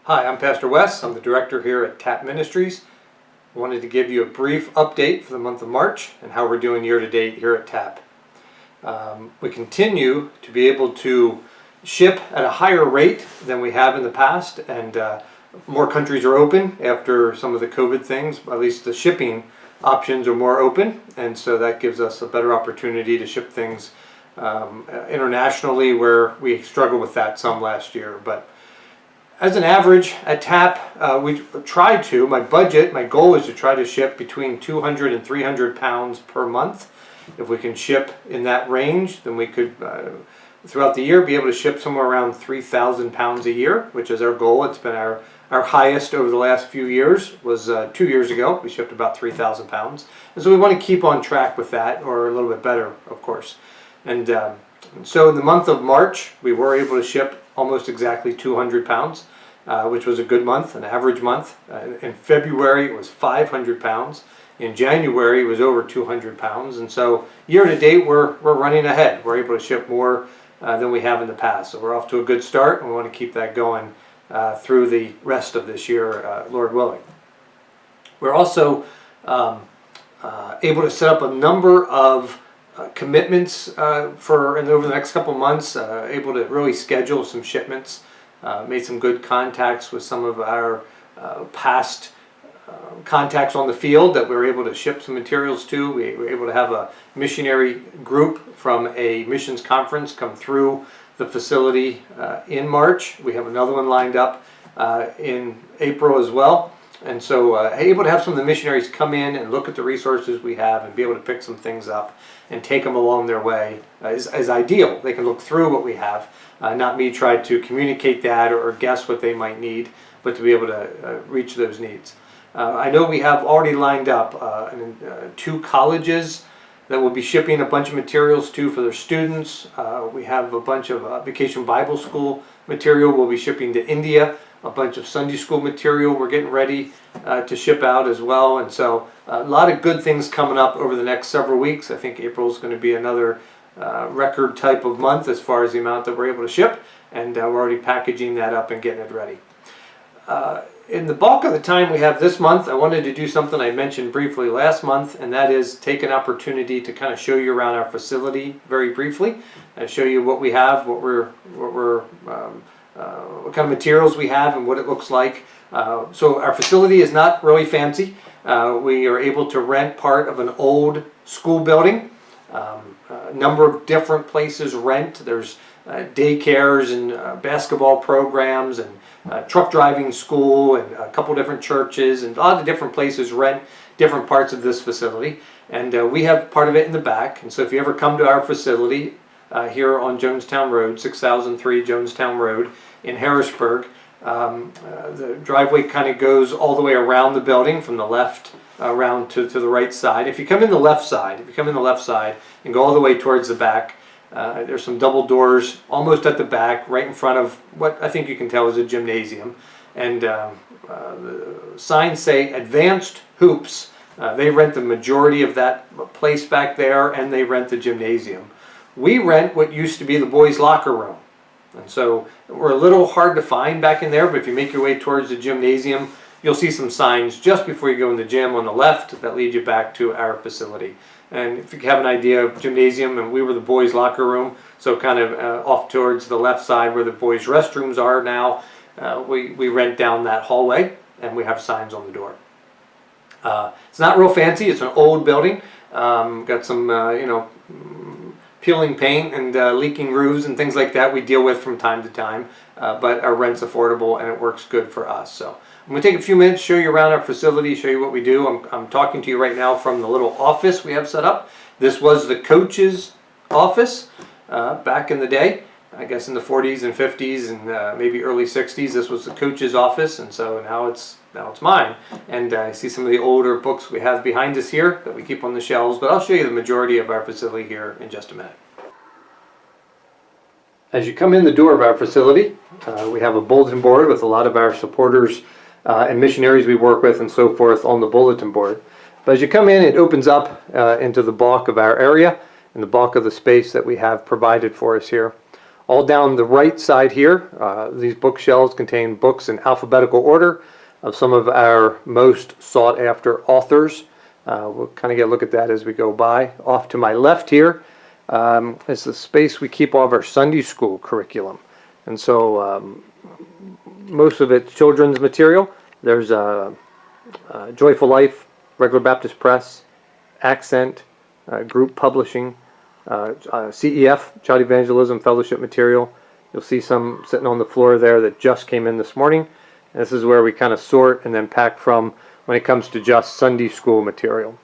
Hi, I'm Pastor Wes. I'm the director here at TAP Ministries. I wanted to give you a brief update for the month of March and how we're doing year to date here at TAP. We continue to be able to ship at a higher rate than we have in the past, and more countries are open after some of the COVID things. At least the shipping options are more open, and so that gives us a better opportunity to ship things internationally, where we struggled with that some last year. But as an average at TAP, we tried to, my goal is to try to ship between 200 and 300 pounds per month. If we can ship in that range, then we could, throughout the year, be able to ship somewhere around 3,000 pounds a year, which is our goal. It's been our highest over the last few years. Was 2 years ago. We shipped about 3,000 pounds. And so we want to keep on track with that, or a little bit better, of course. And so in the month of March, we were able to ship almost exactly 200 pounds, which was a good month, an average month. In February, it was 500 pounds. In January, it was over 200 pounds. And so year to date, we're running ahead. We're able to ship more than we have in the past. So we're off to a good start, and we want to keep that going through the rest of this year, Lord willing. We're also able to set up a number of commitments over the next couple months, able to really schedule some shipments, made some good contacts with some of our past contacts on the field that we were able to ship some materials to. We were able to have a missionary group from a missions conference come through the facility in March. We have another one lined up in April as well. And so able to have some of the missionaries come in and look at the resources we have and be able to pick some things up and take them along their way is ideal. They can look through what we have, not me try to communicate that or guess what they might need, but to be able to reach those needs. I know we have already lined up 2 colleges that will be shipping a bunch of materials to for their students. We have a bunch of Vacation Bible School material we'll be shipping to India, a bunch of Sunday school material we're getting ready to ship out as well. And so a lot of good things coming up over the next several weeks. I think April is going to be another record type of month as far as the amount that we're able to ship, and we're already packaging that up and getting it ready. In the bulk of the time we have this month, I wanted to do something I mentioned briefly last month, and that is take an opportunity to kind of show you around our facility very briefly, and show you what we have, what kind of materials we have, and what it looks like. So our facility is not really fancy. We are able to rent part of an old school building. A number of different places rent. There's daycares and basketball programs and truck driving school and a couple different churches, and a lot of different places rent different parts of this facility. And we have part of it in the back. And so if you ever come to our facility here on Jonestown Road, 6003 Jonestown Road in Harrisburg, the driveway kind of goes all the way around the building from the left around to the right side. If you come in the left side and go all the way towards the back, there's some double doors almost at the back, right in front of what I think you can tell is a gymnasium. And the signs say Advanced Hoops. They rent the majority of that place back there, and they rent the gymnasium. We rent what used to be the boys' locker room. And so we're a little hard to find back in there, but if you make your way towards the gymnasium, you'll see some signs just before you go in the gym on the left that lead you back to our facility. And if you have an idea of gymnasium, and we were the boys' locker room, so kind of off towards the left side where the boys' restrooms are now, we rent down that hallway, and we have signs on the door. It's not real fancy. It's an old building. Got some, peeling paint and leaking roofs and things like that we deal with from time to time, but our rent's affordable and it works good for us. So I'm going to take a few minutes, show you around our facility, show you what we do. I'm talking to you right now from the little office we have set up. This was the coach's office back in the day, I guess in the 40s and 50s and maybe early 60s. This was the coach's office, and so now it's mine. And I see some of the older books we have behind us here that we keep on the shelves, but I'll show you the majority of our facility here in just a minute. As you come in the door of our facility, we have a bulletin board with a lot of our supporters and missionaries we work with and so forth on the bulletin board. But as you come in, it opens up into the bulk of our area and the bulk of the space that we have provided for us here. All down the right side here, these bookshelves contain books in alphabetical order of some of our most sought after authors. We'll kind of get a look at that as we go by. Off to my left here is the space we keep all of our Sunday school curriculum. And so most of it's children's material. There's Joyful Life, Regular Baptist Press, Accent, Group Publishing, CEF, Child Evangelism Fellowship material. You'll see some sitting on the floor there that just came in this morning. And this is where we kind of sort and then pack from when it comes to just Sunday school material.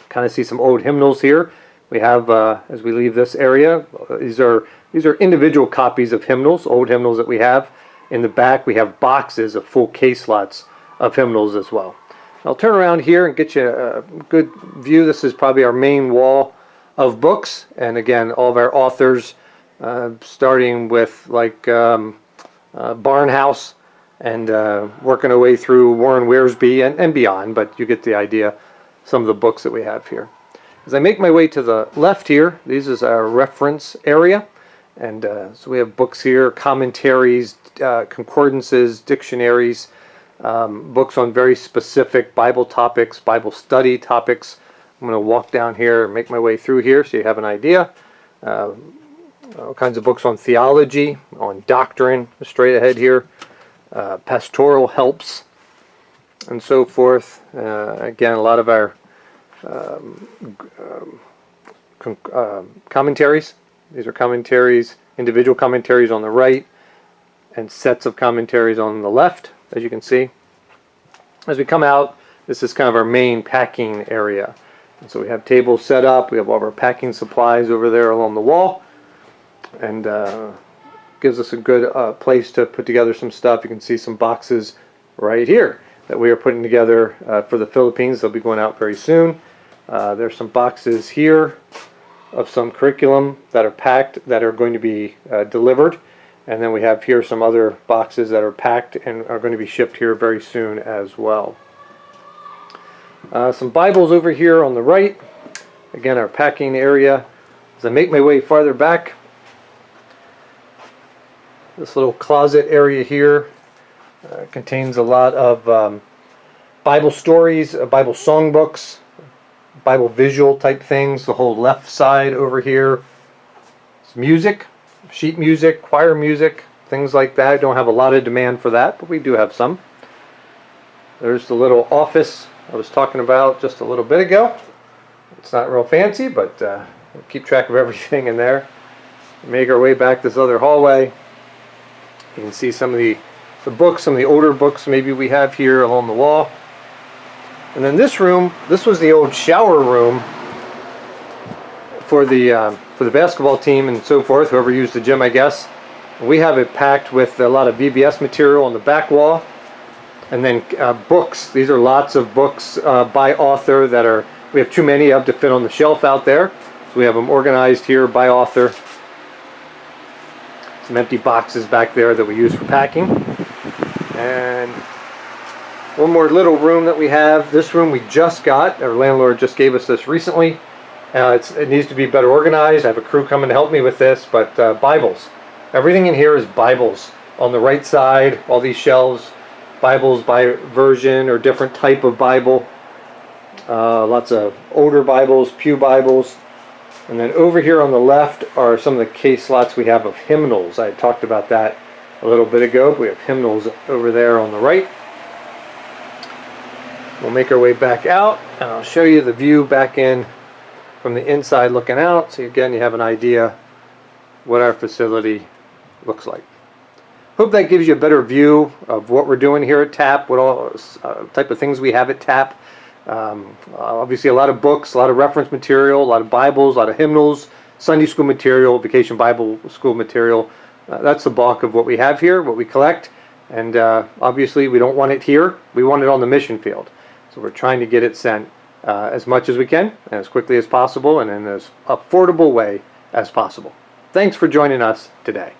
Kind of see some old hymnals here. We have, as we leave this area, these are individual copies of hymnals, old hymnals that we have. In the back, we have boxes of full case lots of hymnals as well. I'll turn around here and get you a good view. This is probably our main wall of books, and again, all of our authors, starting with like Barnhouse and working our way through Warren Wiersbe and beyond, but you get the idea, some of the books that we have here. As I make my way to the left here, this is our reference area, and so we have books here, commentaries, concordances, dictionaries, books on very specific Bible topics, Bible study topics. I'm going to walk down here and make my way through here so you have an idea. All kinds of books on theology, on doctrine, straight ahead here, pastoral helps, and so forth. Again, a lot of our commentaries. These are commentaries, individual commentaries on the right, and sets of commentaries on the left, as you can see. As we come out, this is kind of our main packing area. And so we have tables set up, we have all of our packing supplies over there along the wall, and gives us a good place to put together some stuff. You can see some boxes right here that we are putting together for the Philippines. They'll be going out very soon. There's some boxes here of some curriculum that are packed that are going to be delivered. And then we have here some other boxes that are packed and are going to be shipped here very soon as well. Some Bibles over here on the right. Again, our packing area. As I make my way farther back, this little closet area here contains a lot of Bible stories, Bible songbooks, Bible visual type things. The whole left side over here is music, sheet music, choir music, things like that. I don't have a lot of demand for that, but we do have some. There's the little office I was talking about just a little bit ago. It's not real fancy, but we'll keep track of everything in there. Make our way back this other hallway. You can see some of the books, some of the older books maybe we have here along the wall. And then this room, this was the old shower room for the basketball team and so forth, whoever used the gym, I guess. We have it packed with a lot of VBS material on the back wall. And then books. These are lots of books by author that are, we have too many of to fit on the shelf out there. So we have them organized here by author. Some empty boxes back there that we use for packing. And one more little room that we have. This room we just got. Our landlord just gave us this recently. It needs to be better organized. I have a crew coming to help me with this, but Bibles. Everything in here is Bibles. On the right side, all these shelves, Bibles by version or different type of Bible. Lots of older Bibles, pew Bibles. And then over here on the left are some of the case slots we have of hymnals. I talked about that a little bit ago. But we have hymnals over there on the right. We'll make our way back out, and I'll show you the view back in from the inside looking out. So again, you have an idea what our facility looks like. Hope that gives you a better view of what we're doing here at TAP, what all type of things we have at TAP. Obviously a lot of books, a lot of reference material, a lot of Bibles, a lot of hymnals, Sunday school material, vacation Bible school material. That's the bulk of what we have here, what we collect. And obviously we don't want it here. We want it on the mission field. So we're trying to get it sent as much as we can, and as quickly as possible, and in as affordable way as possible. Thanks for joining us today.